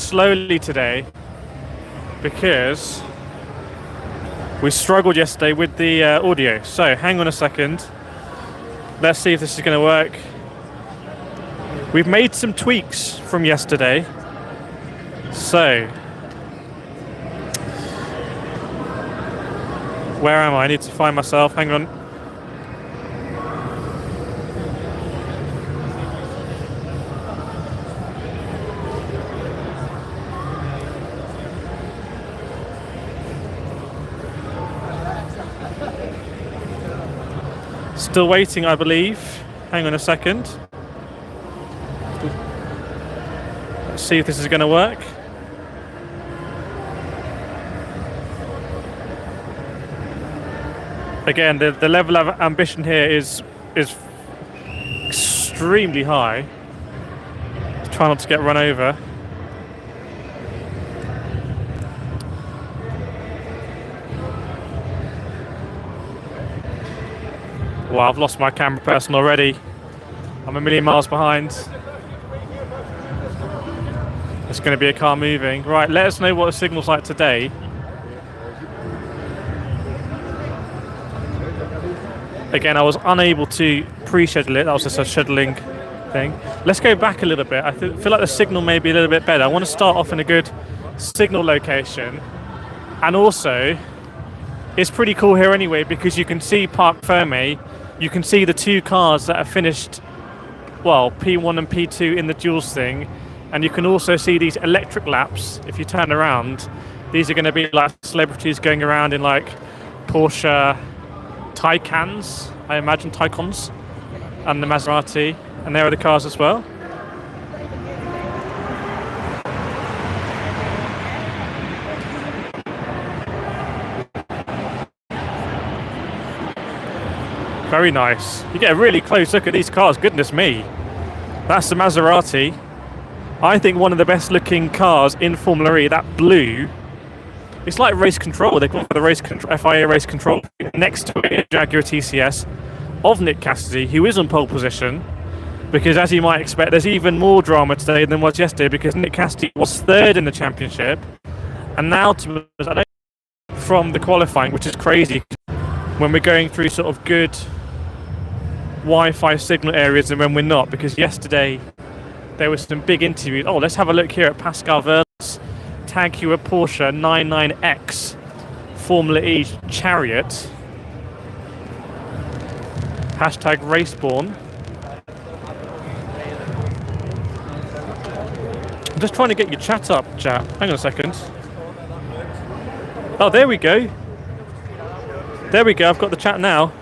slowly today because we struggled yesterday with the audio. So hang on a second. Let's see if this is going to work. We've made some tweaks from yesterday. So, where am I? I need to find myself. Hang on. Still waiting, I believe. Hang on a second. Let's see if this is going to work. Again, the level of ambition here is extremely high. Try not to get run over. Wow, I've lost my camera person already. I'm a million miles behind. There's going to be a car moving. Right, let us know what the signal's like today. Again, I was unable to pre-schedule it. That was just a scheduling thing. Let's go back a little bit. I feel like the signal may be a little bit better. I want to start off in a good signal location. And also, it's pretty cool here anyway because you can see Parc Fermé. You can see the two cars that have finished, well, P1 and P2 in the duels thing. And you can also see these electric laps. If you turn around, these are going to be like celebrities going around in like Porsche Taycans, I imagine, Taycons, and the Maserati, and there are the cars as well. Very nice. You get a really close look at these cars, goodness me. That's the Maserati. I think one of the best looking cars in Formula E, that blue. It's like race control. They've got the race FIA race control next to it, Jaguar TCS of Nick Cassidy, who is on pole position. Because as you might expect, there's even more drama today than was yesterday because Nick Cassidy was third in the championship. And now from the qualifying, which is crazy, when we're going through sort of good Wi-Fi signal areas and when we're not. Because yesterday there was some big interviews. Oh, let's have a look here at Pascal Wehrlein's Jaguar Porsche 99X Formula E Chariot. Hashtag Raceborn. I'm just trying to get your chat up, chat. Hang on a second. Oh, there we go. There we go. I've got the chat now.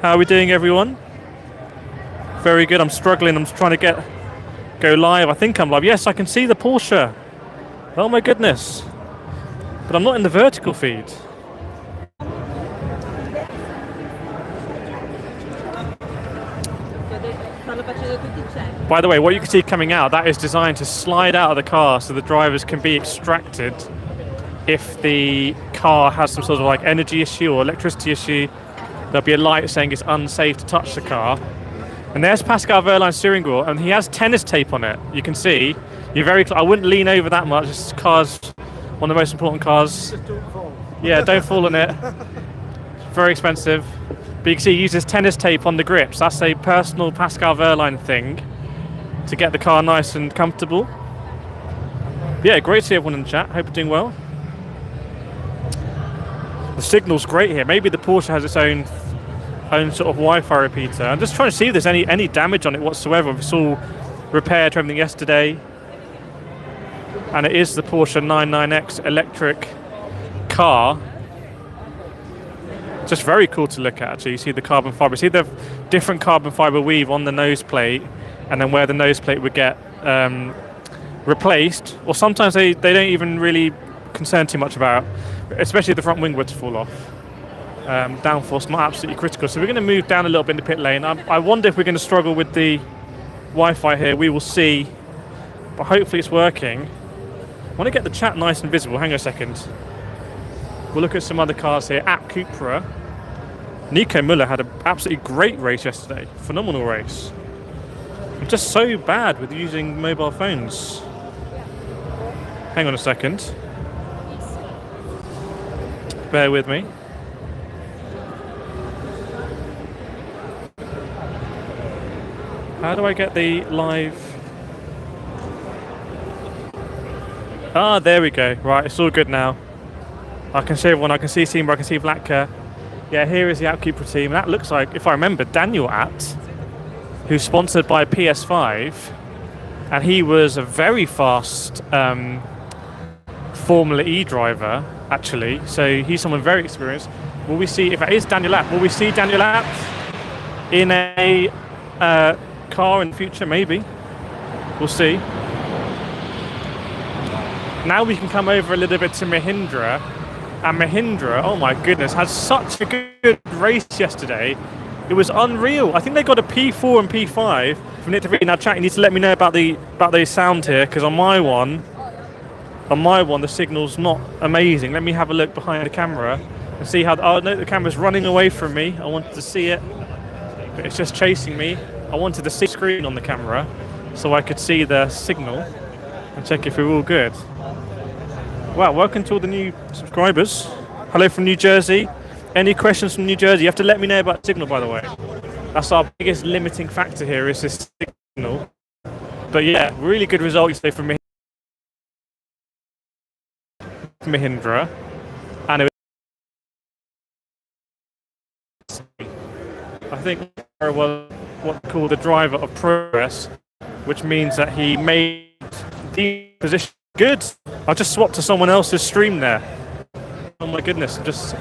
How are we doing, everyone? Very good. I'm struggling. I'm trying to go live. I think I'm live. Yes, I can see the Porsche. Oh my goodness. But I'm not in the vertical feed. By the way, what you can see coming out, that is designed to slide out of the car so the drivers can be extracted if the car has some sort of like energy issue or electricity issue. There'll be a light saying it's unsafe to touch the car. And there's Pascal Wehrlein's steering wheel, and he has tennis tape on it. You can see. You're very I wouldn't lean over that much. This car's one of the most important cars. Yeah, don't fall in it. It's very expensive. But you can see he uses tennis tape on the grips. That's a personal Pascal Wehrlein thing to get the car nice and comfortable. Yeah, great to see everyone in the chat. Hope you're doing well. The signal's great here. Maybe the Porsche has its own sort of Wi-Fi repeater. I'm just trying to see if there's any damage on it whatsoever. It's all repaired to everything yesterday. And it is the Porsche 99X electric car. Just very cool to look at, actually. You see the carbon fibre. See the different carbon fibre weave on the nose plate, and then where the nose plate would get replaced. Or sometimes they don't even really concern too much about, especially if the front wing were to fall off. Downforce not absolutely critical. So we're going to move down a little bit in the pit lane. I wonder if we're going to struggle with the Wi-Fi here. We will see. But hopefully it's working. I want to get the chat nice and visible. Hang on a second. We'll look at some other cars here. At Cupra, Nico Müller had an absolutely great race yesterday. Phenomenal race. I'm just so bad with using mobile phones. Hang on a second. Bear with me. How do I get the live? Ah, there we go. Right, it's all good now. I can see everyone. I can see Seamer. I can see Vlatka. Yeah, here is the Outkeeper team. That looks like, if I remember, Daniel Att, who's sponsored by PS5, and he was a very fast Formula E driver, actually. So he's someone very experienced. Will we see, if it is Daniel Att, will we see Daniel Att in a car in the future? Maybe. We'll see. Now we can come over a little bit to Mahindra. And Mahindra, oh my goodness, had such a good race yesterday. It was unreal. I think they got a P4 and P5 from Nick DeVries. Now, chat, you need to let me know about the sound here, because on my one, the signal's not amazing. Let me have a look behind the camera and see how. Oh no, the camera's running away from me. I wanted to see it, but it's just chasing me. I wanted to see the screen on the camera so I could see the signal and check if we're all good. Wow, welcome to all the new subscribers. Hello from New Jersey. Any questions from New Jersey? You have to let me know about signal, by the way. That's our biggest limiting factor here, is this signal. But yeah, really good result yesterday from Mahindra. And it was, I think, was what they call the driver of progress, which means that he made the position good. I just swapped to someone else's stream there. Oh my goodness, I'm just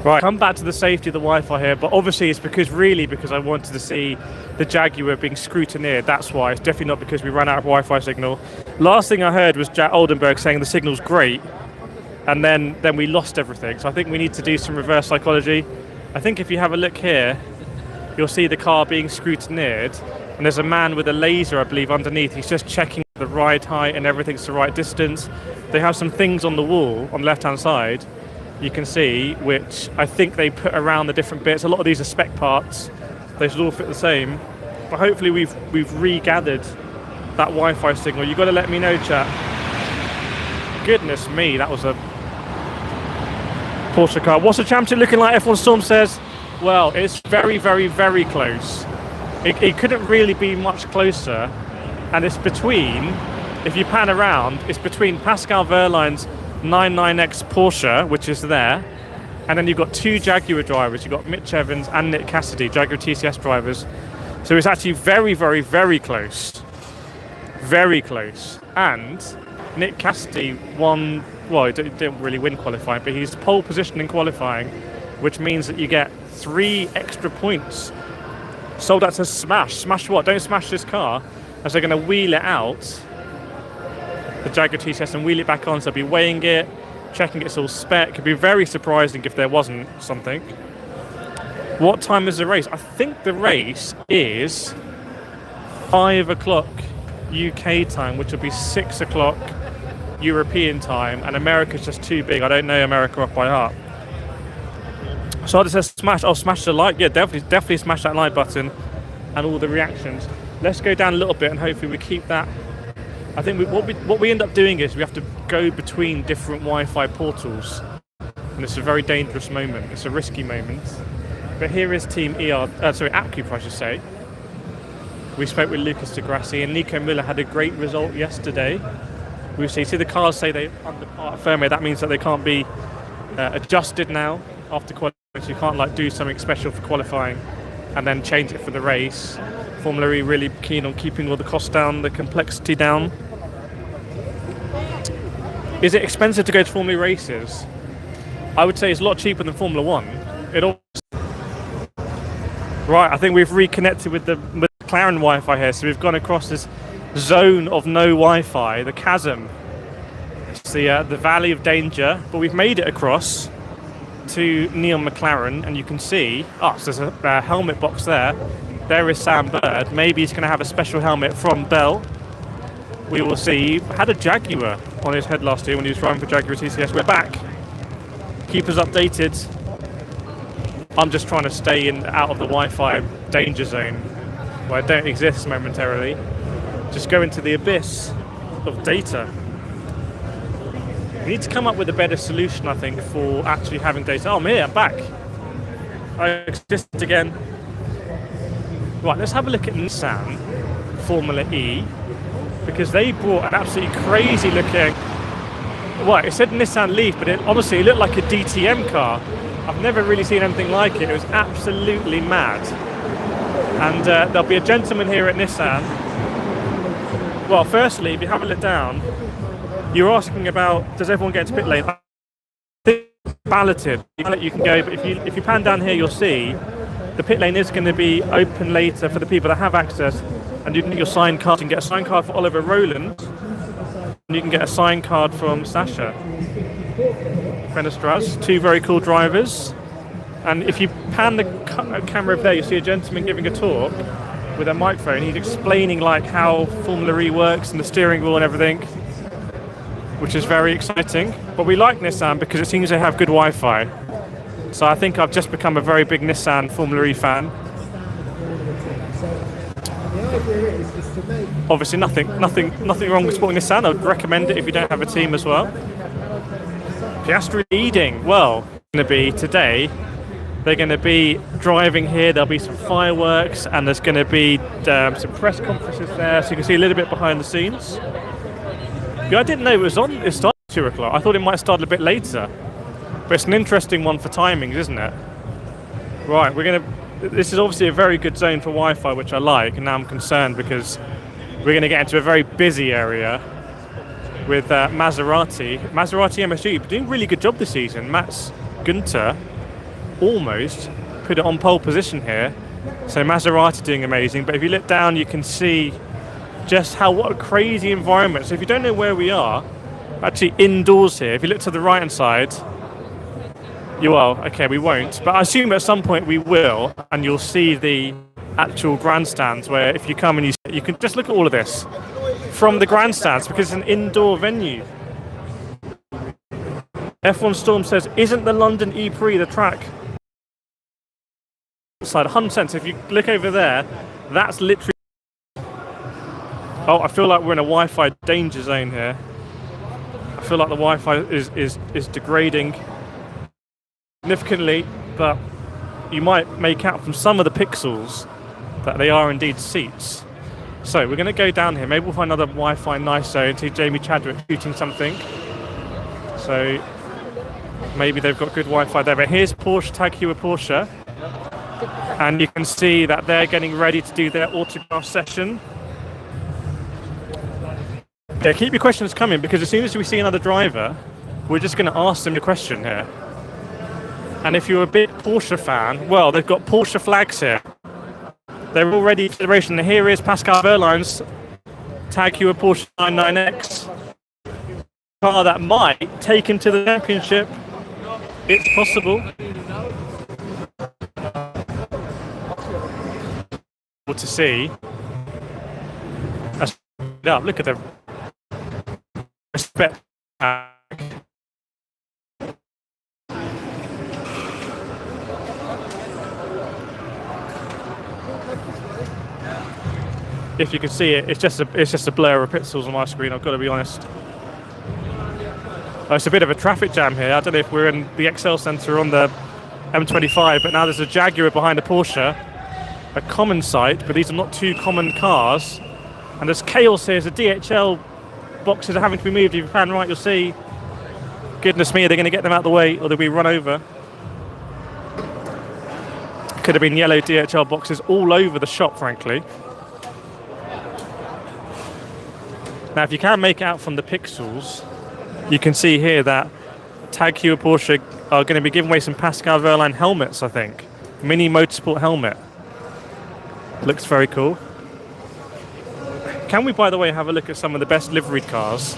right. Come back to the safety of the Wi-Fi here, but obviously it's because I wanted to see the Jaguar being scrutineered. That's why. It's definitely not because we ran out of Wi-Fi signal. Last thing I heard was Jack Oldenburg saying the signal's great, and then we lost everything. So I think we need to do some reverse psychology. I think if you have a look here, you'll see the car being scrutineered, and there's a man with a laser, I believe, underneath. He's just checking the ride height and everything's the right distance. They have some things on the wall on the left-hand side, you can see, which I think they put around the different bits. A lot of these are spec parts. They should all fit the same. But hopefully we've regathered that Wi-Fi signal. You've got to let me know, chat. Goodness me, that was a Porsche car. What's the championship looking like? F1 Storm says, well, it's very, very, very close. It couldn't really be much closer. And it's between, if you pan around, it's between Pascal Wehrlein's 99X Porsche, which is there, and then you've got two Jaguar drivers. You've got Mitch Evans and Nick Cassidy, Jaguar TCS drivers. So it's actually very, very, very close. Very close. And Nick Cassidy won, well, he didn't really win qualifying, but he's pole position in qualifying, which means that you get 3 extra points. Sold out to Smash. Smash what? Don't smash this car, as they're going to wheel it out, the Jaguar TCS, and wheel it back on. So they'll be weighing it, checking it's all spec. It'd be very surprising if there wasn't something. What time is the race? I think the race is 5 o'clock UK time, which will be 6 o'clock European time, and America's just too big. I don't know America off by heart. So I just said smash. Oh, smash the like. Yeah, definitely smash that like button and all the reactions. Let's go down a little bit and hopefully we keep that. I think what we end up doing is we have to go between different Wi-Fi portals, and it's a very dangerous moment. It's a risky moment. But here is Team Outkeeper, I should say. We spoke with Lucas de Grassi, and Nico Müller had a great result yesterday. We see the cars say they under part firmware. That means that they can't be adjusted now after qualifying. So you can't do something special for qualifying and then change it for the race. Formula E really keen on keeping all the costs down, the complexity down. Is it expensive to go to Formula E races? I would say it's a lot cheaper than Formula 1. Right, I think we've reconnected with the McLaren Wi-Fi here, so we've gone across this zone of no Wi-Fi, the chasm. It's the valley of danger, but we've made it across to Neon McLaren, and you can see, so there's a helmet box there. There is Sam Bird. Maybe he's going to have a special helmet from Bell. We will see. Had a Jaguar on his head last year when he was driving for Jaguar TCS. We're back. Keep us updated. I'm just trying to stay out of the Wi-Fi danger zone. well, don't exist momentarily, just go into the abyss of data. We need to come up with a better solution, I think, for actually having data. Oh, I'm here, I'm back. I exist again. Right, let's have a look at Nissan Formula E, because they brought an absolutely crazy looking, well, it said Nissan Leaf, but it looked like a DTM car. I've never really seen anything like it. It was absolutely mad. And there'll be a gentleman here at Nissan. Well, firstly, if you have a look down, you're asking about, does everyone get into pit lane? I think it's balloted. You can go, but if you pan down here, you'll see the pit lane is going to be open later for the people that have access, and you can get your signed card. You can get a signed card for Oliver Rowland, and you can get a signed card from Sasha Fenestras, two very cool drivers. And if you pan the camera over there, you see a gentleman giving a talk with a microphone. He's explaining like how Formula E works and the steering wheel and everything, which is very exciting. But we like Nissan because it seems they have good Wi-Fi. So I think I've just become a very big Nissan Formula E fan. Obviously nothing wrong with sporting Nissan. I would recommend it if you don't have a team as well. Piastri leading. Well, going to be today, they're going to be driving here. There'll be some fireworks, and there's going to be some press conferences there, so you can see a little bit behind the scenes. Yeah, I didn't know it started at 2 o'clock. I thought it might start a bit later, but it's an interesting one for timings, isn't it? Right, this is obviously a very good zone for Wi-Fi, which I like, and now I'm concerned because we're going to get into a very busy area with Maserati MSG doing a really good job this season. Mats Günther almost put it on pole position here, so Maserati doing amazing. But if you look down, you can see just what a crazy environment. So if you don't know where we are, actually indoors here, if you look to the right hand side, we won't, but I assume at some point we will, and you'll see the actual grandstands, where if you come and you can just look at all of this from the grandstands, because it's an indoor venue. F1 Storm says, isn't the London E-Prix the track side? 100%. So if you look over there, that's literally... Oh, I feel like we're in a Wi-Fi danger zone here. I feel like the Wi-Fi is degrading significantly, but you might make out from some of the pixels that they are indeed seats. So we're going to go down here. Maybe we'll find another Wi-Fi nice zone. See Jamie Chadwick shooting something. So maybe they've got good Wi-Fi there. But here's Porsche, Jaguar and Porsche, and you can see that they're getting ready to do their autograph session. Yeah, keep your questions coming, because as soon as we see another driver, we're just going to ask them the question here. And if you're a big Porsche fan, well, they've got Porsche flags here. They're already in celebration. And here is Pascal Wehrlein's Jaguar Porsche 99X. Car that might take him to the championship. It's possible. To see. Look at the respect. If you can see it, it's just a blur of pixels on my screen, I've got to be honest. It's a bit of a traffic jam here. I don't know if we're in the Excel Centre on the M25, but now there's a Jaguar behind a Porsche. A common sight, but these are not two common cars. And there's chaos here. The DHL boxes are having to be moved. If you pan right, you'll see, goodness me, they're going to get them out of the way, or they'll be run over. Could have been yellow DHL boxes all over the shop, frankly. Now, if you can make it out from the pixels, you can see here that Jaguar and Porsche are going to be giving away some Pascal Wehrlein helmets, I think. Mini motorsport helmet. Looks very cool. Can we, by the way, have a look at some of the best liveried cars?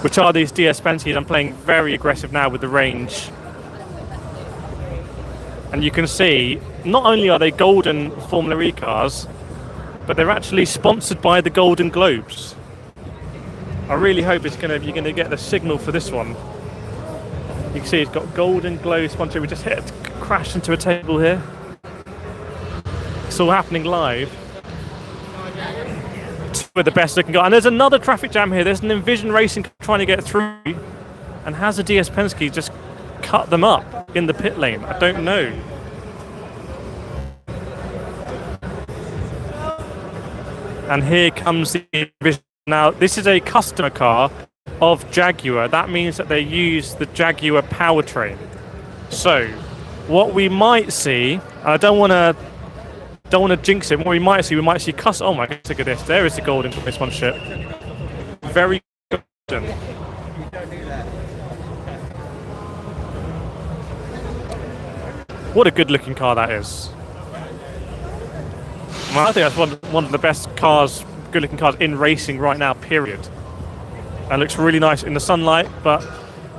Which are these DS Penties. I'm playing very aggressive now with the range. And you can see, not only are they golden Formula E cars, but they're actually sponsored by the Golden Globes. I really hope you're going to get the signal for this one. You can see it's got Golden Globe sponsor. We just crash into a table here. it's all happening live. With the best looking car. And there's another traffic jam here. There's an Envision Racing trying to get through. And has a DS Penske just cut them up in the pit lane? I don't know. And here comes the Envision. Now, this is a customer car of Jaguar. That means that they use the Jaguar powertrain. So, what we might see, I don't want to jinx it. What we might see oh my god, look at this. There is the golden sponsorship. Very golden. What a good looking car that is. Well, I think that's one of the best cars, good looking cars in racing right now, period. And looks really nice in the sunlight, but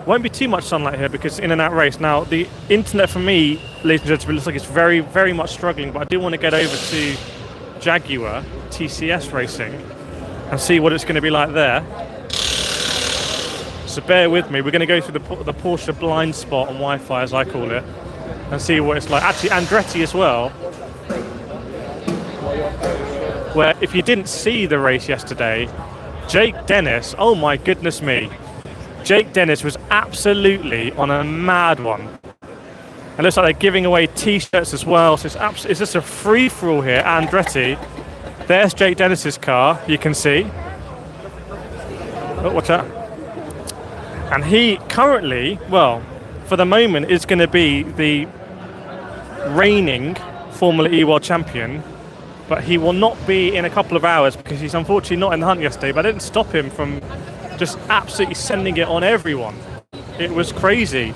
won't be too much sunlight here because it's in and out race. Now, the internet for me, ladies and gentlemen, looks like it's very, very much struggling, but I do want to get over to Jaguar TCS Racing and see what it's going to be like there. So bear with me. We're going to go through the Porsche blind spot on Wi-Fi, as I call it, and see what it's like. Actually, Andretti as well, where if you didn't see the race yesterday, Jake Dennis, oh my goodness me. Jake Dennis was absolutely on a mad one. It looks like they're giving away T-shirts as well. So it's just a free-for-all here. Andretti. There's Jake Dennis's car, you can see. Oh, watch out. And he currently, well, for the moment, is going to be the reigning Formula E World Champion. But he will not be in a couple of hours because he's unfortunately not in the hunt yesterday. But I didn't stop him from just absolutely sending it on everyone. It was crazy.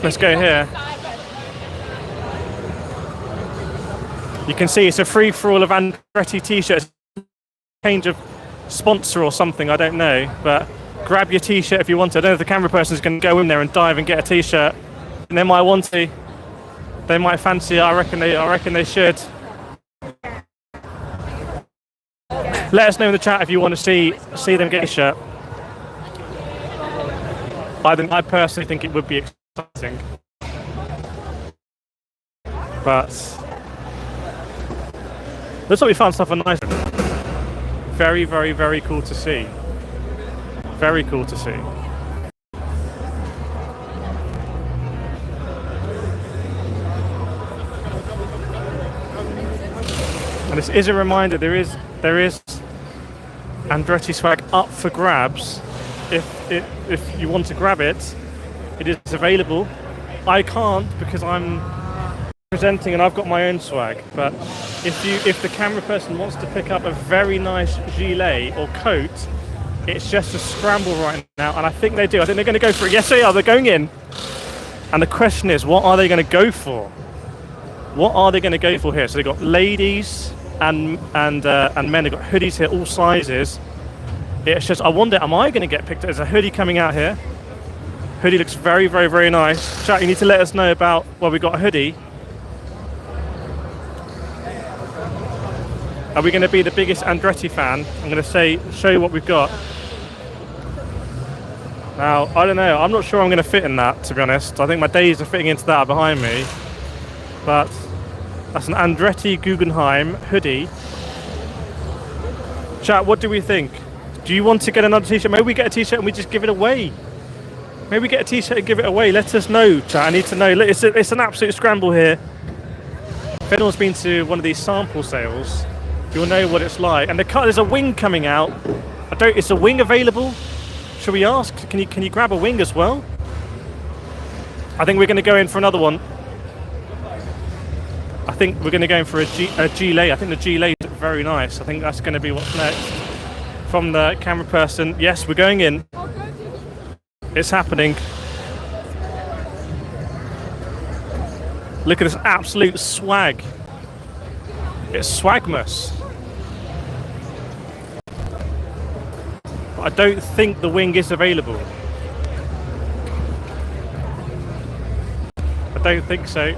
Let's go here. You can see it's a free-for-all of Andretti t-shirts. Change of sponsor or something, I don't know. But grab your t-shirt if you want to. I don't know if the camera person's going to go in there and dive and get a t-shirt. And they might want to. They might fancy it. I reckon they should. Let us know in the chat if you want to see them get a shirt. I personally think it would be exciting. But looks like we found stuff nice. Very, very, very cool to see. Very cool to see. And this is a reminder, there is Andretti swag up for grabs. If you want to grab it, it is available. I can't because I'm presenting and I've got my own swag. But if the camera person wants to pick up a very nice gilet or coat, it's just a scramble right now, and I think they do. I think they're going to go for it. Yes, they are. They're going in. And the question is, what are they going to go for? What are they going to go for here? So they've got ladies and men. They've got hoodies here, all sizes. It's just, I wonder, am I going to get picked up? There's a hoodie coming out here. Hoodie looks very, very, very nice. Chat, you need to let us know about, well, we got a hoodie. Are we going to be the biggest Andretti fan? I'm going to show you what we've got. Now, I don't know. I'm not sure I'm going to fit in that, to be honest. I think my days are fitting into that behind me. But that's an Andretti Guggenheim hoodie. Chat, what do we think? Do you want to get another t-shirt? Maybe we get a t-shirt and we just give it away. Maybe we get a t-shirt and give it away. Let us know, chat. I need to know. It's an absolute scramble here. If anyone's been to one of these sample sales, you'll know what it's like. And there's a wing coming out. Is a wing available? Should we ask? Can you grab a wing as well? I think we're going to go in for another one. I think we're going to go in for a gilet. I think the gilet is very nice. I think that's going to be what's next. From the camera person, yes, we're going in. It's happening. Look at this absolute swag. It's swagmas. But I don't think the wing is available. I don't think so.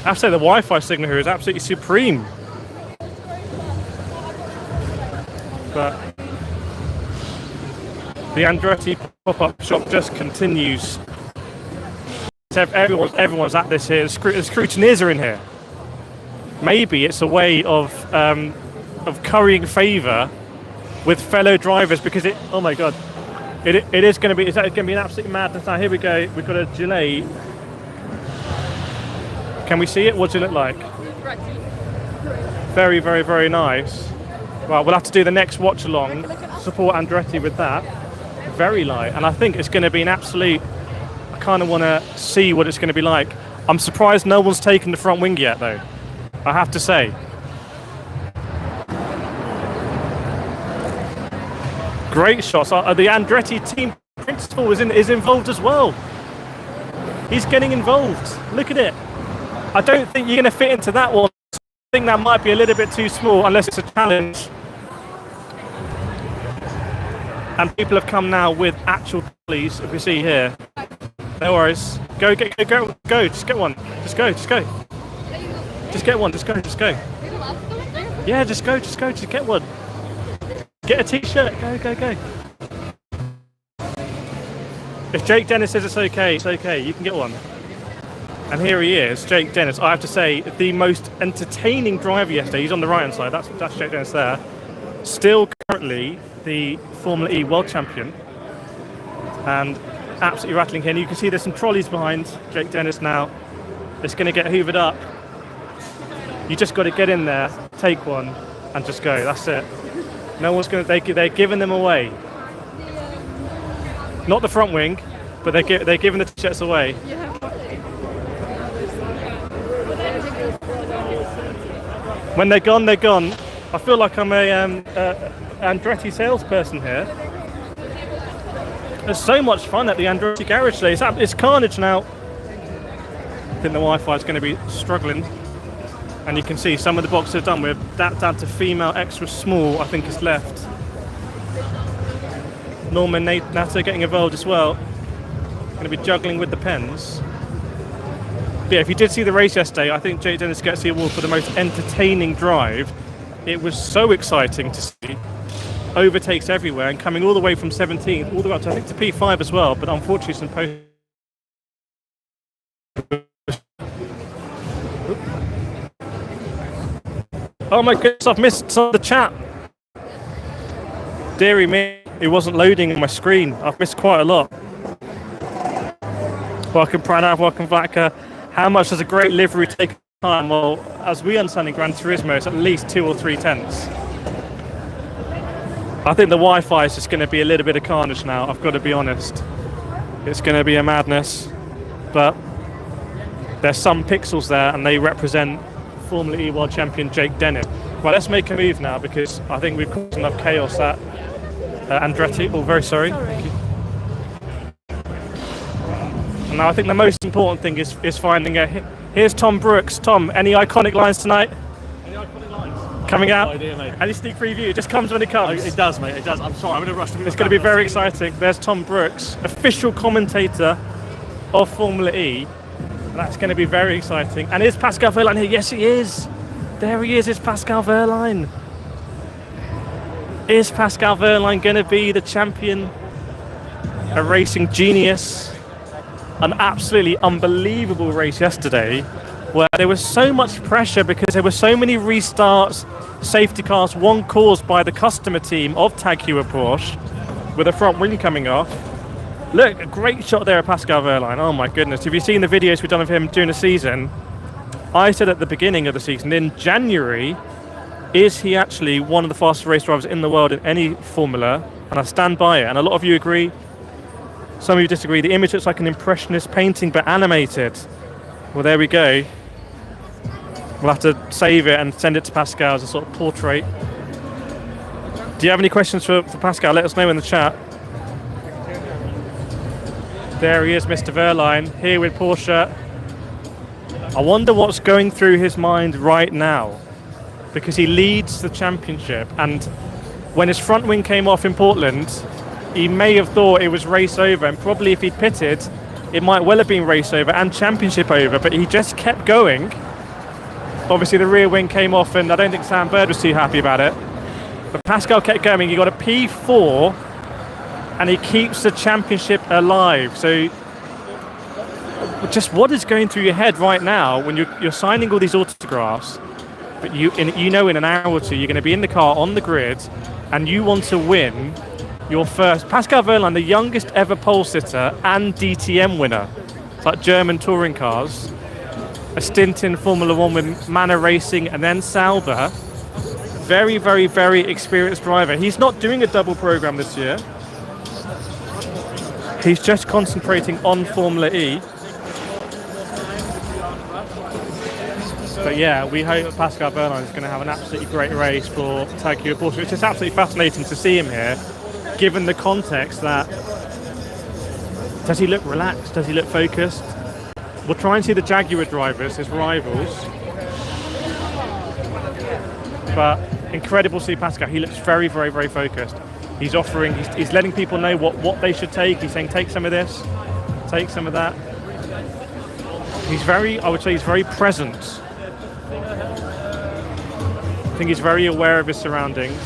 I have to say the Wi-Fi signal here is absolutely supreme. But the Andretti pop-up shop just continues everyone's at this here. The scrutineers are in here. Maybe it's a way of currying favour with fellow drivers because it. Oh my God, it is going to be. It's going to be an absolute madness. Now here we go. We've got a delay. Can we see it? What does it look like? Very, very, very nice. Well, we'll have to do the next watch along. Support Andretti with that. Very light, and I think it's going to be an absolute. I kind of want to see what it's going to be like. I'm surprised no one's taken the front wing yet, though. I have to say. Great shots. The Andretti team principal is involved as well. He's getting involved. Look at it. I don't think you're going to fit into that one. I think that might be a little bit too small unless it's a challenge. And people have come now with actual trolleys, if we see here. No worries. Go. Just get one. Just go. Just get one. Just go. Yeah, just go. Just get one. Get a t-shirt. Go. If Jake Dennis says it's okay. You can get one. And here he is, Jake Dennis. I have to say, the most entertaining driver yesterday. He's on the right-hand side. That's Jake Dennis there. Still currently the Formula E World Champion. And absolutely rattling here. And you can see there's some trolleys behind Jake Dennis now. It's going to get hoovered up. You just got to get in there, take one, and just go. That's it. No one's going to. They're giving them away. Not the front wing, but they're giving the t-shirts away. When they're gone, they're gone. I feel like I'm a Andretti salesperson here. There's so much fun at the Andretti garage today. It's carnage now. I think the Wi-Fi is going to be struggling. And you can see some of the boxes are done. We're down to female extra small, I think is left. Norman Nato getting involved as well. Going to be juggling with the pens. But yeah, if you did see the race yesterday, I think Jake Dennis gets the award for the most entertaining drive. It was so exciting to see. Overtakes everywhere and coming all the way from 17th, all the way up to, I think, to P5 as well. But unfortunately, some post. Oh my goodness, I've missed some of the chat. Deary me, it wasn't loading on my screen. I've missed quite a lot. Welcome Pranav, welcome Vaka. How much does a great livery take time? Well, as we understand in Gran Turismo, it's at least 2 or 3 tenths. I think the Wi-Fi is just going to be a little bit of carnage now, I've got to be honest. It's going to be a madness. But there's some pixels there and they represent Formula E World Champion Jake Dennis. Right, let's make a move now because I think we've caused enough chaos at Andretti. Oh, very sorry. And now I think the most important thing is finding a. Here's Tom Brooks. Tom, any iconic lines tonight? Any iconic lines? Coming out? No idea, mate. Any sneak preview? It just comes when it comes. It does, mate. It does. I'm sorry. I'm going to rush to It's going to be very exciting. There's Tom Brooks, official commentator of Formula E. That's going to be very exciting. And is Pascal Wehrlein here? Yes, he is. There he is. It's Pascal Wehrlein. Is Pascal Wehrlein going to be the champion? A racing genius. An absolutely unbelievable race yesterday where there was so much pressure because there were so many restarts, safety cars, one caused by the customer team of Jaguar and Porsche with a front wing coming off. Look, a great shot there of Pascal Wehrlein. Oh my goodness. Have you seen the videos we've done of him during the season? I said at the beginning of the season, in January, is he actually one of the fastest race drivers in the world in any formula? And I stand by it. And a lot of you agree. Some of you disagree. The image looks like an impressionist painting, but animated. Well, there we go. We'll have to save it and send it to Pascal as a sort of portrait. Do you have any questions for Pascal? Let us know in the chat. There he is, Mr. Wehrlein, here with Porsche. I wonder what's going through his mind right now, because he leads the championship, and when his front wing came off in Portland, he may have thought it was race over, and probably if he'd pitted, it might well have been race over and championship over, but he just kept going. Obviously the rear wing came off, and I don't think Sam Bird was too happy about it. But Pascal kept going. He got a P4, and he keeps the championship alive. So just what is going through your head right now when you're signing all these autographs, but you know in an hour or two you're going to be in the car on the grid, and you want to win your first. Pascal Wehrlein, the youngest ever pole sitter and DTM winner. It's like German touring cars. A stint in Formula One with Manor Racing and then Sauber. Very, very, very experienced driver. He's not doing a double program this year. He's just concentrating on Formula E. But yeah, we hope that Pascal Wehrlein is going to have an absolutely great race for Jaguar and Porsche. It's just absolutely fascinating to see him here, given the context that, does he look relaxed? Does he look focused? We'll try and see the Jaguar drivers, his rivals. But incredible to see Pascal. He looks very, very, very focused. He's offering, he's letting people know what they should take. He's saying, take some of this, take some of that. He's very, I would say he's very present. I think he's very aware of his surroundings.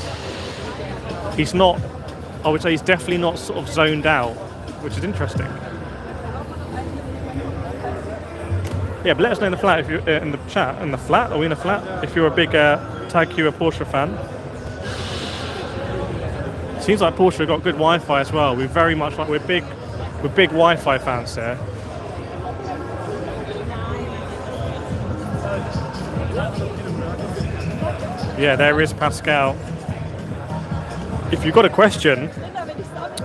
He's not, I would say he's definitely not sort of zoned out, which is interesting. Yeah, but let us know in the flat if you're in the chat. In the flat, are we in a flat? If you're a big Jaguar Porsche fan. Seems like Porsche have got good Wi-Fi as well. We're very much like we're big Wi-Fi fans there. Yeah, there is Pascal. If you've got a question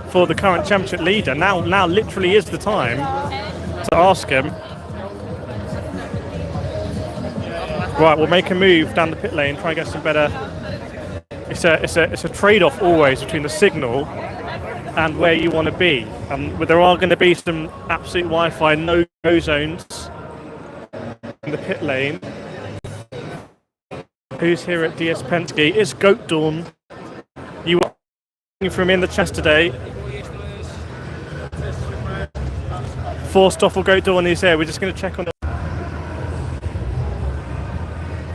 for the current championship leader, now literally is the time to ask him. Right, we'll make a move down the pit lane, try and get some better. It's a trade-off always between the signal and where you want to be. But there are going to be some absolute Wi-Fi no-go zones in the pit lane. Who's here at DS Penske? It's Goat Dawn. You are looking from in the chest today. Forstoffel Goat Dawn is here. We're just going to check on.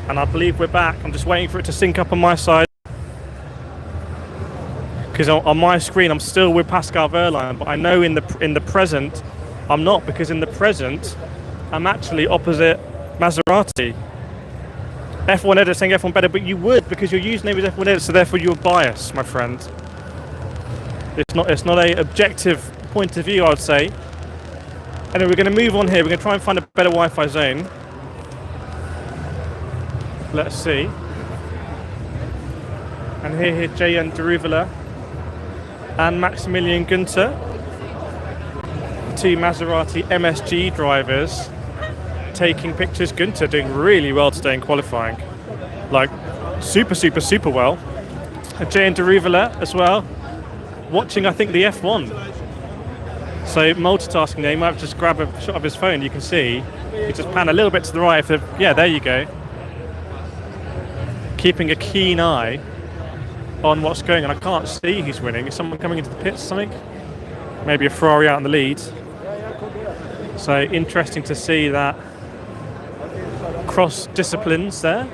And I believe we're back. I'm just waiting for it to sync up on my side. Because on my screen I'm still with Pascal Wehrlein, but I know in the present I'm not, because in the present I'm actually opposite Maserati. F1 Edit saying F1 better, but you would, because your username is F1 Edit, so therefore you're biased, my friend. It's not a objective point of view, I would say. Anyway, we're going to move on here. We're going to try and find a better Wi-Fi zone. Let's see. And here Jaguar Deruvela and Maximilian Günther, two Maserati MSG drivers, taking pictures. Günther doing really well today in qualifying, like super well. And Jaguar Deruvela as well, watching I think the F1. So multitasking there. You might have just grab a shot of his phone. You can see he just pan a little bit to the right. Yeah, there you go. Keeping a keen eye on what's going on. I can't see who's winning. Is someone coming into the pits or something? Maybe a Ferrari out in the lead. So interesting to see that cross disciplines there.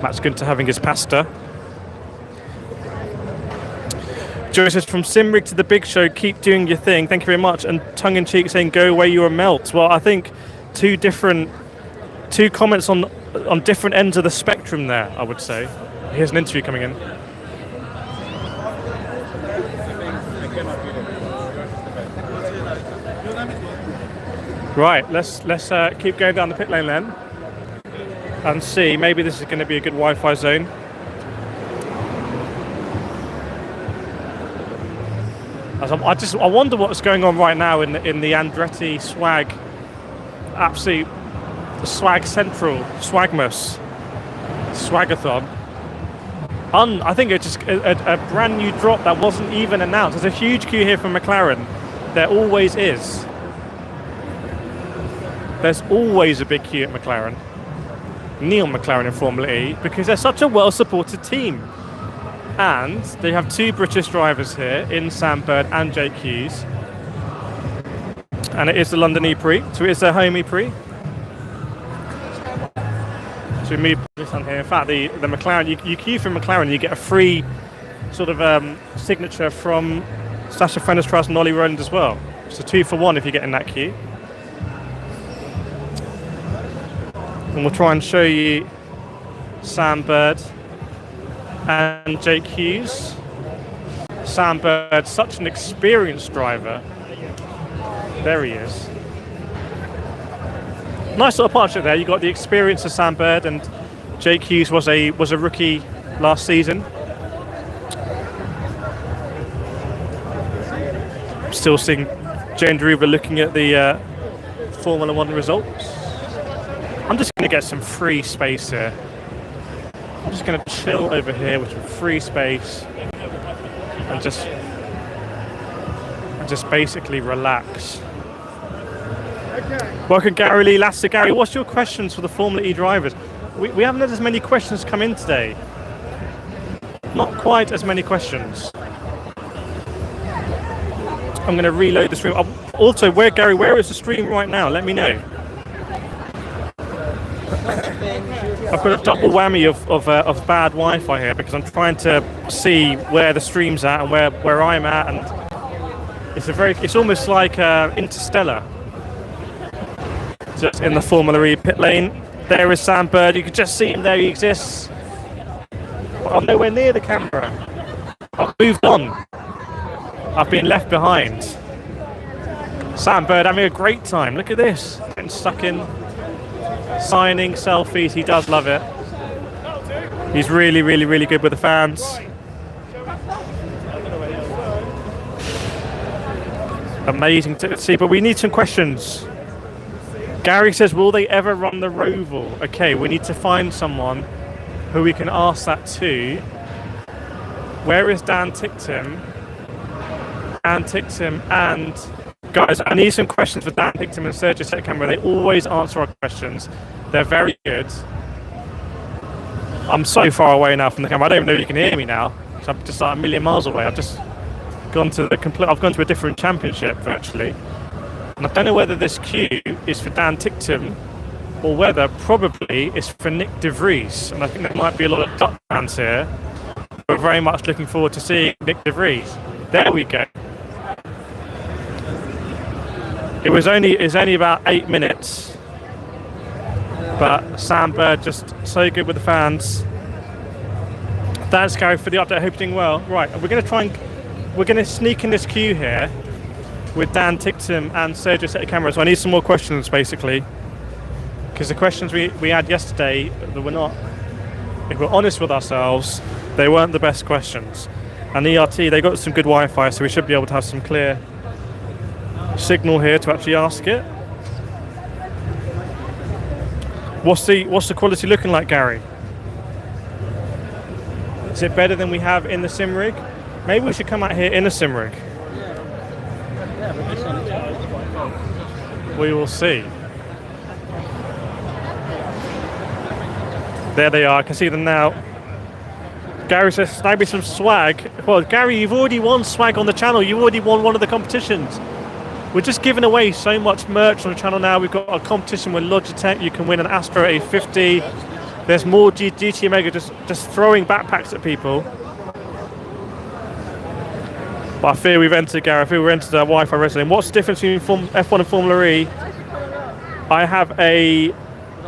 Max Günther having his pasta. Joe says, from Simrig to the big show, keep doing your thing. Thank you very much. And tongue-in-cheek saying, go away, you are melt. Well, I think two comments on different ends of the spectrum there, I would say. Here's an interview coming in. Right, let's keep going down the pit lane then and see. Maybe this is going to be a good Wi-Fi zone. I wonder what's going on right now in the Andretti swag, absolute swag central, swagmas, swagathon. I think it's just a brand new drop that wasn't even announced. There's a huge queue here from McLaren. There always is. There's always a big queue at McLaren. Neil McLaren in Formula E, because they're such a well-supported team. And they have two British drivers here in Sam Bird and Jake Hughes. And it is the London E-Prix, so it is their home E-Prix. So we move this on here. In fact, the McLaren, you queue for McLaren, you get a free sort of signature from Sasha Fenestras and Ollie Rowland as well. It's a 2 for 1 if you get in that queue. And we'll try and show you Sam Bird and Jake Hughes. Sam Bird, such an experienced driver. There he is. Nice little partnership there. You got the experience of Sam Bird, and Jake Hughes was a rookie last season. Still seeing Jane Deruva looking at the Formula 1 results. I'm just going to get some free space here. I'm just going to chill over here with some free space and just basically relax. Welcome Gary Lee Lasser. Gary, what's your questions for the Formula E drivers? We haven't had as many questions come in today. Not quite as many questions. I'm going to reload the stream. Also, where is the stream right now? Let me know. I've got a double whammy of bad Wi-Fi here because I'm trying to see where the stream's at and where I'm at, and it's almost like Interstellar. Just in the Formula E pit lane. There is Sam Bird. You can just see him there. He exists. But I'm nowhere near the camera. I've moved on. I've been left behind. Sam Bird having a great time. Look at this. Getting stuck in. Signing, selfies. He does love it. He's really, really, really good with the fans. Amazing to see. But we need some questions. Gary says, will they ever run the Roval? Okay, we need to find someone who we can ask that to. Where is Dan Ticktum? Dan Ticktum and... Guys, I need some questions for Dan Ticktum and Sergio Setcamera. They always answer our questions. They're very good. I'm so far away now from the camera. I don't even know if you can hear me now. I'm just like a million miles away. I've just gone to a different championship virtually. And I don't know whether this queue is for Dan Ticktum or whether probably it's for Nick De Vries. And I think there might be a lot of Dutch fans here. We're very much looking forward to seeing Nick De Vries. There we go. It's only about 8 minutes. But Sam Bird just so good with the fans. Thanks, Gary, for the update. I hope you're doing well. Right, we're going to sneak in this queue here with Dan Ticktum and Sergio Setcamera. So I need some more questions, basically, because the questions we had yesterday that were not, if we're honest with ourselves, they weren't the best questions. And ERT, they got some good Wi-Fi, so we should be able to have some clear signal here to actually ask it. What's the quality looking like, Gary? Is it better than we have in the sim rig? Maybe we should come out here in a sim rig. We will see. There they are. I can see them now. Gary says, snag me some swag. Well, Gary, you've already won swag on the channel. You already won one of the competitions. We're just giving away so much merch on the channel now. We've got a competition with Logitech. You can win an Astro A50. There's more GT Omega just throwing backpacks at people. But I fear we've entered, Gary. I fear we've entered a Wi-Fi resident. What's the difference between F1 and Formula E?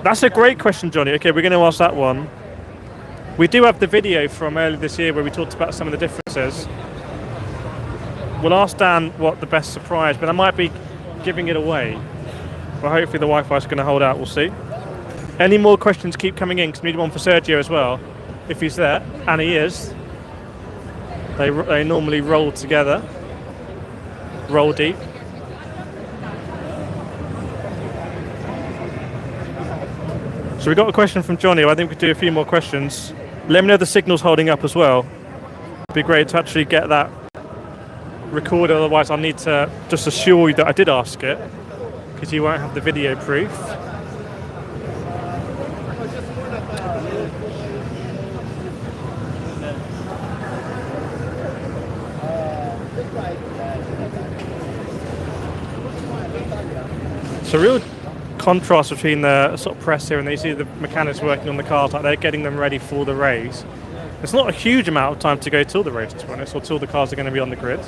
That's a great question, Johnny. Okay, we're going to ask that one. We do have the video from earlier this year where we talked about some of the differences. We'll ask Dan what the best surprise, but I might be giving it away. But hopefully the Wi-Fi is going to hold out. We'll see. Any more questions keep coming in, because we need one for Sergio as well, if he's there, and he is. They normally roll together, roll deep. So we got a question from Johnny. I think we could do a few more questions. Let me know the signal's holding up as well. It'd be great to actually get that recorded. Otherwise, I'll need to just assure you that I did ask it, because you won't have the video proof. It's a real contrast between the sort of press here and you see the mechanics working on the cars, like they're getting them ready for the race. It's not a huge amount of time to go till the race, to be honest, or till the cars are going to be on the grid.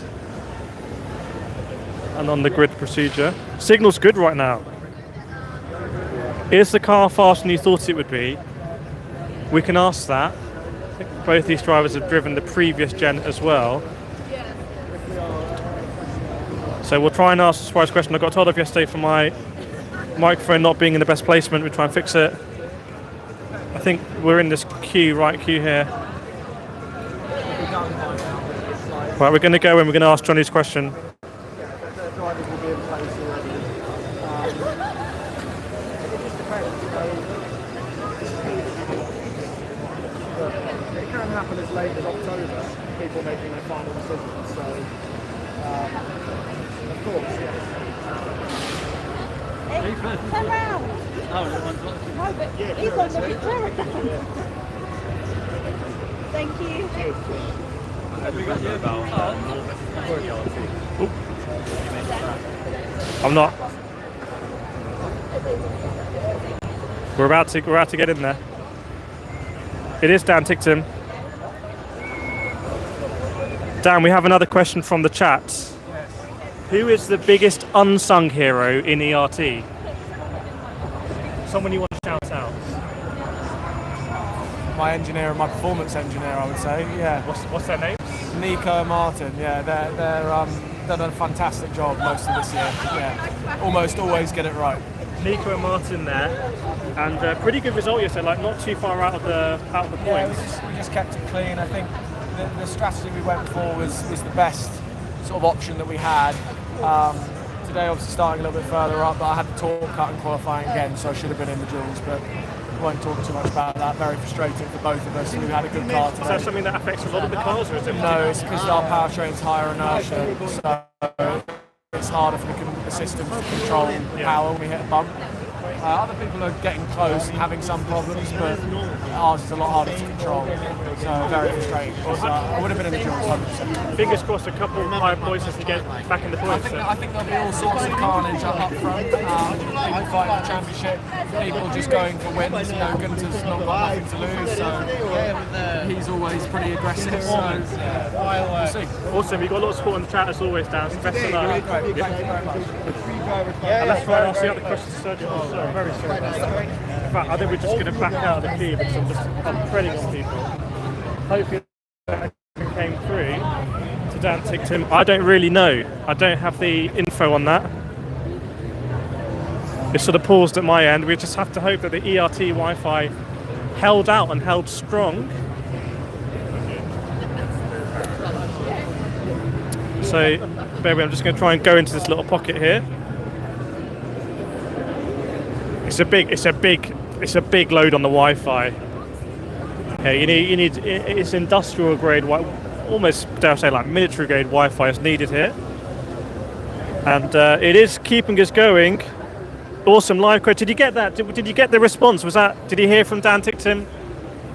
and on the grid procedure. Signal's good right now. Is the car faster than you thought it would be? We can ask that. I think both these drivers have driven the previous gen as well. So we'll try and ask the surprise question. I got told off yesterday for my microphone not being in the best placement. We'll try and fix it. I think we're in this queue here. Right, we're going to go and we're going to ask Johnny's question. Drivers will be in place already. It just depends, it can happen as late as October, people making their final decisions. So, of course, yes. Turn round. No, but he's on the picture. Thank you. I'm not. We're about to get in there. It is Dan Ticktum. Dan, we have another question from the chat. Who is the biggest unsung hero in ERT? Someone you want to shout out? My engineer and my performance engineer, I would say. Yeah. What's their name? Nico and Martin. Yeah, they've done a fantastic job most of this year. Yeah, almost always get it right. Nico and Martin there, and pretty good result yesterday. Like not too far out of the points. Yeah, we just kept it clean. I think the strategy we went for was the best sort of option that we had. Today, obviously starting a little bit further up, but I had the torque cut in qualifying again, so I should have been in the duels, but won't talk too much about that. Very frustrating for both of us. We've had a good car today. Is that something that affects a lot of the cars, or is it? No, it's because our powertrain's higher inertia, so it's harder for the system to control the power when we hit a bump. Other people are getting close and having some problems, but ours is a lot harder to control. So very frustrating. I would have been in the duels 100%. Fingers crossed, a couple of higher points to get back in the points. I think there'll be all sorts of carnage up front. People fighting for championship, people just going for wins. You know, Gunter's not got nothing to lose, so he's always pretty aggressive. So we'll see. Awesome, we've got a lot of support in the chat as always, Dan. So best of luck. Thank you very much. And let's try and ask the other questions to Sergio. Oh, sorry, very sorry about that. In fact, I think we're just going to back out of the queue because I'm treading on people. Hopefully that came through to Dan Ticktum. I don't really know. I don't have the info on that. It's sort of paused at my end. We just have to hope that the ERT Wi-Fi held out and held strong. So, bear with me, I'm just going to try and go into this little pocket here. It's a big load on the Wi-Fi. Yeah, you need it's industrial grade, almost dare I say like military grade Wi-Fi is needed here, and it is keeping us going. Awesome live quote. Did you get that? Did you get the response? Did you hear from Dan Ticktum?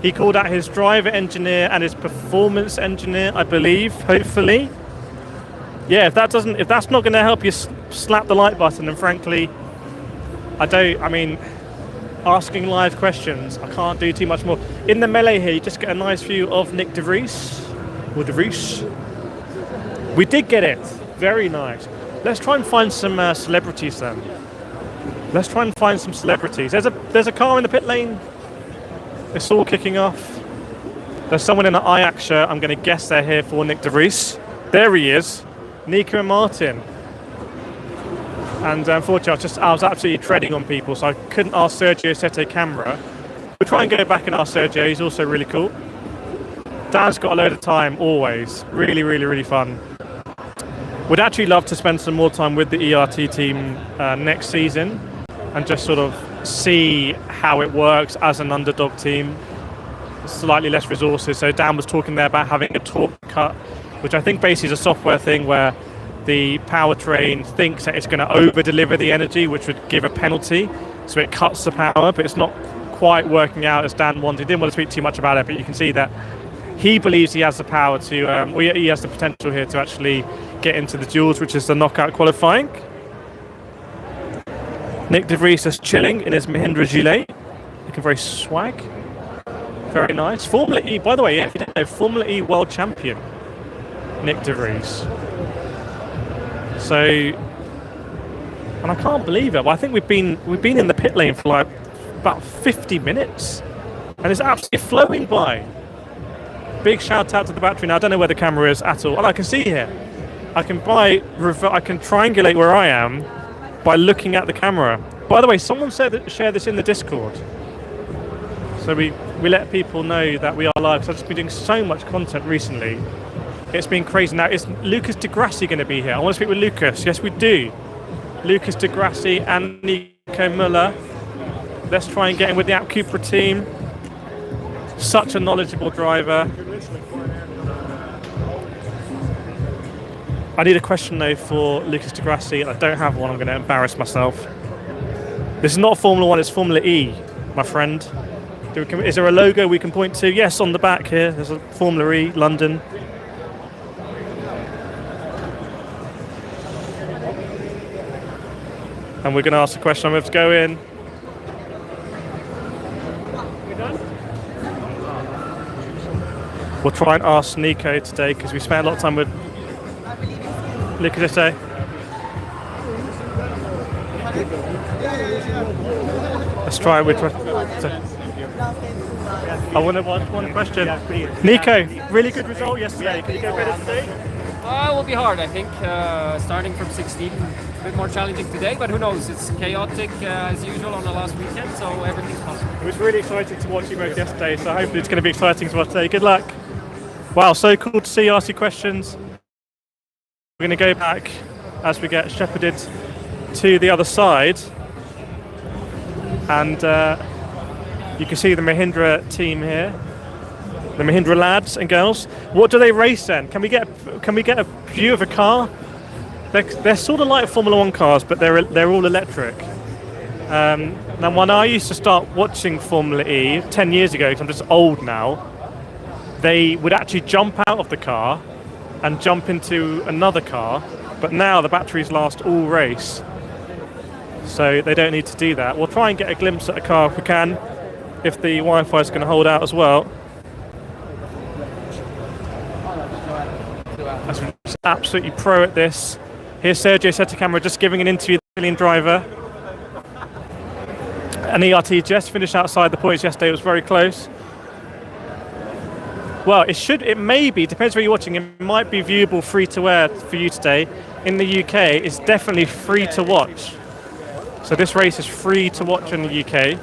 He called out his driver engineer and his performance engineer, I believe. Hopefully, yeah. If that's not going to help you slap the like button, and frankly, asking live questions, I can't do too much more. In the melee here, you just get a nice view of Nick De Vries. We did get it. Very nice. Let's try and find some celebrities then. Let's try and find some celebrities. There's a car in the pit lane. It's all kicking off. There's someone in an Ajax shirt. I'm going to guess they're here for Nick De Vries. There he is. Nico and Martin. And unfortunately, I was absolutely treading on people, so I couldn't ask Sergio set a camera. We'll try and go back and ask Sergio. He's also really cool. Dan's got a load of time, always. Really, really, really fun. Would actually love to spend some more time with the ERT team next season and just sort of see how it works as an underdog team. Slightly less resources. So Dan was talking there about having a torque cut, which I think basically is a software thing where the powertrain thinks that it's going to over-deliver the energy, which would give a penalty. So it cuts the power, but it's not quite working out as Dan wanted. He didn't want to speak too much about it, but you can see that he believes he has the power to, he has the potential here to actually get into the duels, which is the knockout qualifying. Nick De Vries is chilling in his Mahindra gilet, looking very swag. Very nice. Formula E, by the way, if you didn't know, Formula E world champion, Nick De Vries. So And I can't believe it, but I think we've been in the pit lane for like about 50 minutes. And it's absolutely flowing by. Big shout out to the battery. Now I don't know where the camera is at all. Oh, I can see here. I can triangulate where I am by looking at the camera. By the way, someone said that share this in the Discord. So we let people know that we are live. So I've just been doing so much content recently. It's been crazy. Now, is Lucas Di Grassi going to be here? I want to speak with Lucas. Yes, we do. Lucas Di Grassi and Nico Muller. Let's try and get in with the App Cupra team. Such a knowledgeable driver. I need a question though for Lucas Di Grassi. I don't have one. I'm going to embarrass myself. This is not Formula 1, it's Formula E, my friend. Is there a logo we can point to? Yes, on the back here. There's a Formula E, London. And we're going to ask the question. I'm going to go in. We'll try and ask Nico today because we spent a lot of time with Lucas today. Let's try with. I want one question. Nico, really good result yesterday. Can you get better today? It will be hard, I think. Starting from 16, a bit more challenging today, but who knows? It's chaotic as usual on the last weekend, so everything's possible. It was really exciting to watch you both yesterday, so hopefully it's going to be exciting to watch today. Good luck. Wow, so cool to see you, ask you questions. We're going to go back as we get shepherded to the other side. And you can see the Mahindra team here. The Mahindra lads and girls. What do they race then? Can we get a view of a car? They're sort of like Formula 1 cars, but they're all electric. Now, when I used to start watching Formula E 10 years ago, because I'm just old now, they would actually jump out of the car and jump into another car. But now the batteries last all race, so they don't need to do that. We'll try and get a glimpse at a car if we can, if the Wi-Fi is going to hold out as well. That's absolutely pro at this. Here's Sergio Setticamera just giving an interview to the Brazilian driver. And ERT just finished outside the points yesterday. It was very close. Well, it may be, depends where you're watching, it might be viewable free to air for you today. In the UK, it's definitely free to watch. So this race is free to watch in the UK.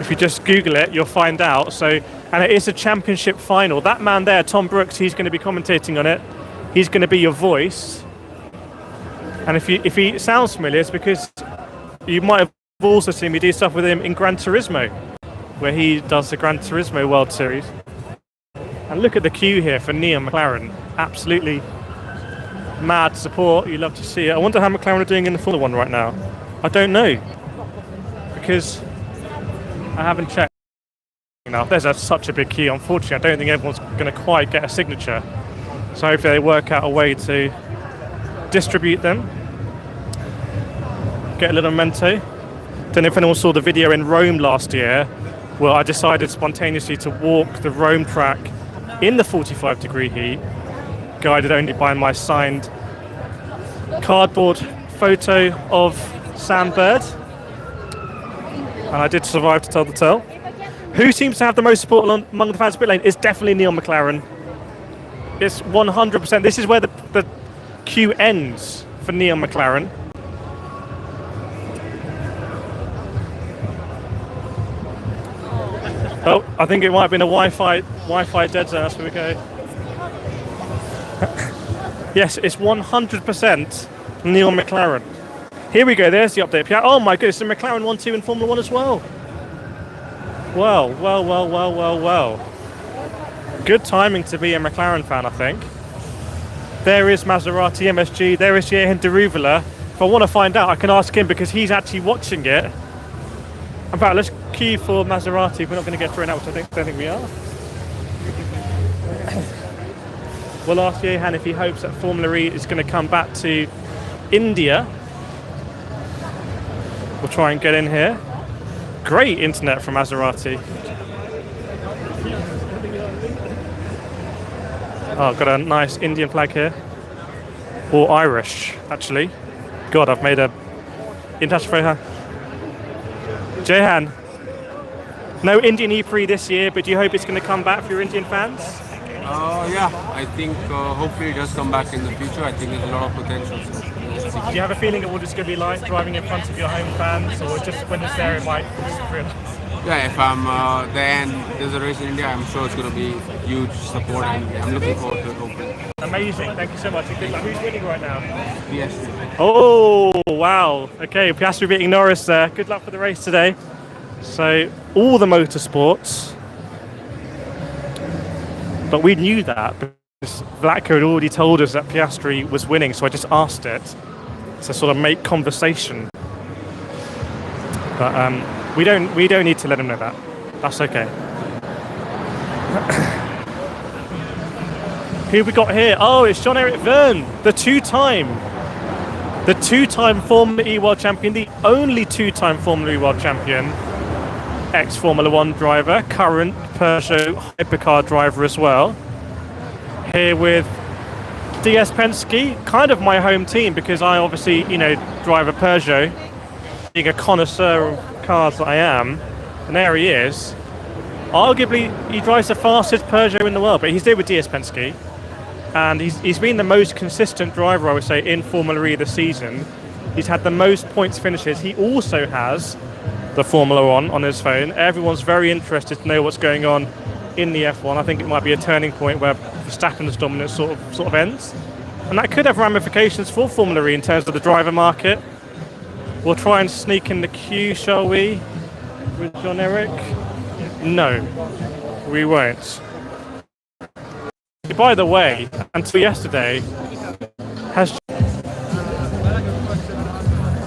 If you just Google it, you'll find out. And it is a championship final. That man there, Tom Brooks, he's going to be commentating on it. He's going to be your voice. And if he sounds familiar, it's because you might have also seen me do stuff with him in Gran Turismo, where he does the Gran Turismo World Series. And look at the queue here for Neon McLaren. Absolutely mad support. You love to see it. I wonder how McLaren are doing in the Formula 1 right now. I don't know, because I haven't checked. There's such a big queue. Unfortunately, I don't think everyone's going to quite get a signature. So hopefully they work out a way to distribute them. Get a little memento. Don't know if anyone saw the video in Rome last year. Well, I decided spontaneously to walk the Rome track in the 45-degree heat, guided only by my signed cardboard photo of Sam Bird. And I did survive to tell the tale. Who seems to have the most support among the fans pit lane? It's definitely Neil McLaren. It's 100%. This is where the queue ends for Neil McLaren. Oh, I think it might have been a Wi-Fi dead zone. That's where we go. Yes, it's 100% Neil McLaren. Here we go. There's the update. Oh my goodness, the McLaren 1-2 in Formula 1 as well. Well. Good timing to be a McLaren fan, I think. There is Maserati MSG. There is Johan Deruvela. If I want to find out, I can ask him because he's actually watching it. In fact, let's queue for Maserati. We're not going to get through now, which I don't think we are. We'll ask Johan if he hopes that Formula E is going to come back to India. We'll try and get in here. Great internet from Maserati. Oh, got a nice Indian flag here. Or Irish, actually. God, I've made a in touch for her. Jehan, no Indian E-Prix this year, but do you hope it's going to come back for your Indian fans? Yeah, I think hopefully it does come back in the future. I think there's a lot of potential. So Do you have a feeling of what it's going to be like driving in front of your home fans, or just when it's there it might be different? yeah, if I'm there and there's a race in India, I'm sure it's going to be huge support, and I'm looking forward to it. Hopefully. Amazing, thank you so much. Who's winning right now? Yes. Oh, wow. Okay, Piastri beating Norris there. Good luck for the race today. So, all the motorsports. But we knew that because Vlatko had already told us that Piastri was winning, so I just asked it to sort of make conversation. But we don't need to let him know that. That's okay. Who we got here? Oh, it's Jean-Eric Vergne, the two-time Formula E World Champion, the only two-time Formula E World Champion, ex-Formula 1 driver, current Peugeot hypercar driver as well. Here with DS Penske, kind of my home team because I obviously, drive a Peugeot, being a connoisseur of cars that I am, and there he is. Arguably, he drives the fastest Peugeot in the world, but he's there with DS Penske. And he's been the most consistent driver, I would say, in Formula E this season. He's had the most points finishes. He also has the Formula 1 on his phone. Everyone's very interested to know what's going on in the F1. I think it might be a turning point where Verstappen's dominance sort of ends. And that could have ramifications for Formula E in terms of the driver market. We'll try and sneak in the queue, shall we, with Jean-Eric? No, we won't. By the way, until yesterday,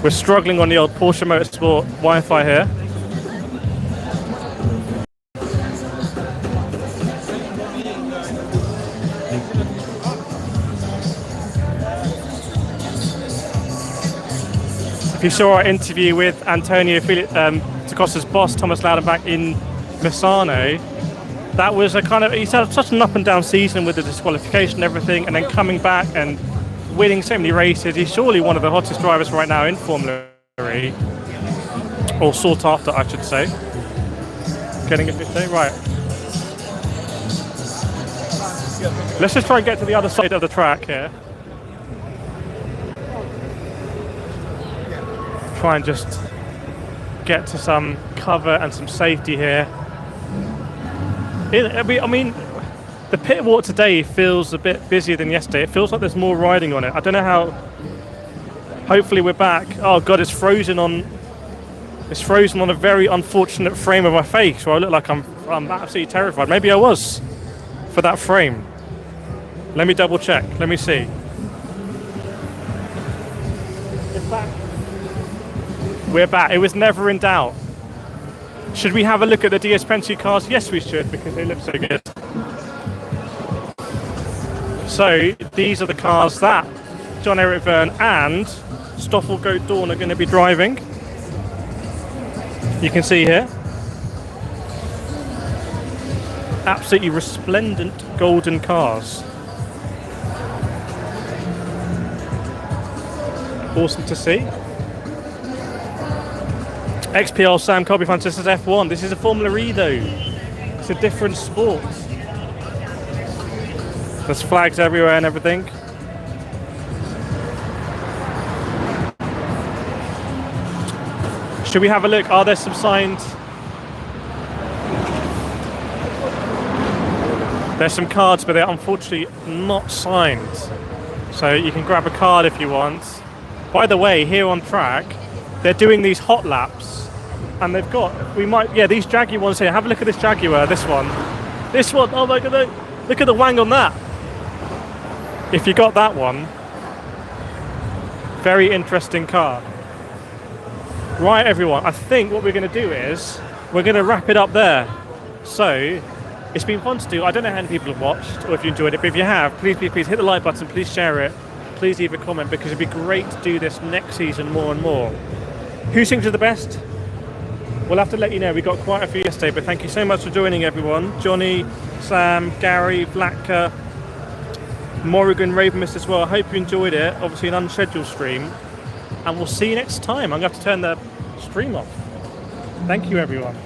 we're struggling on the old Porsche Motorsport Wi-Fi here. If you saw our interview with Antonio Tacossa's boss, Thomas Laudenbach, in Misano, that was a kind of, he's had such an up and down season with the disqualification and everything, and then coming back and winning so many races. He's surely one of the hottest drivers right now in Formula E, or sought after, I should say. Getting a 15, right. Let's just try and get to the other side of the track here. Try and just get to some cover and some safety here. I mean, the pit walk today feels a bit busier than yesterday. It feels like there's more riding on it. I don't know how. Hopefully we're back. Oh God, it's frozen on a very unfortunate frame of my face, where I look like I'm absolutely terrified. Maybe I was for that frame. Let me double check. Let me see. It's back. We're back. It was never in doubt. Should we have a look at the DS Penske cars? Yes, we should, because they look so good. So these are the cars that Jean-Eric Vergne and Stoffel Goat Dawn are going to be driving. You can see here. Absolutely resplendent golden cars. Awesome to see. XPL Sam Colby fans, this is F1. This is a Formula E though. It's a different sport. There's flags everywhere and everything. Should we have a look? Are there some signed? There's some cards, but they're unfortunately not signed. So you can grab a card if you want. By the way, here on track, they're doing these hot laps. And they've got, these Jaguar ones here. Have a look at this Jaguar, this one. Oh my God, look at the wang on that. If you got that one, very interesting car. Right, everyone, I think what we're going to do is, we're going to wrap it up there. So, it's been fun to do. I don't know how many people have watched, or if you enjoyed it, but if you have, please hit the like button, please share it, please leave a comment, because it'd be great to do this next season more and more. Who thinks are the best? We'll have to let you know. We got quite a few yesterday, but thank you so much for joining, everyone. Johnny, Sam, Gary, Vlatka, Morrigan, Ravenmist as well. I hope you enjoyed it. Obviously an unscheduled stream. and we'll see you next time. I'm going to have to turn the stream off. Thank you, everyone.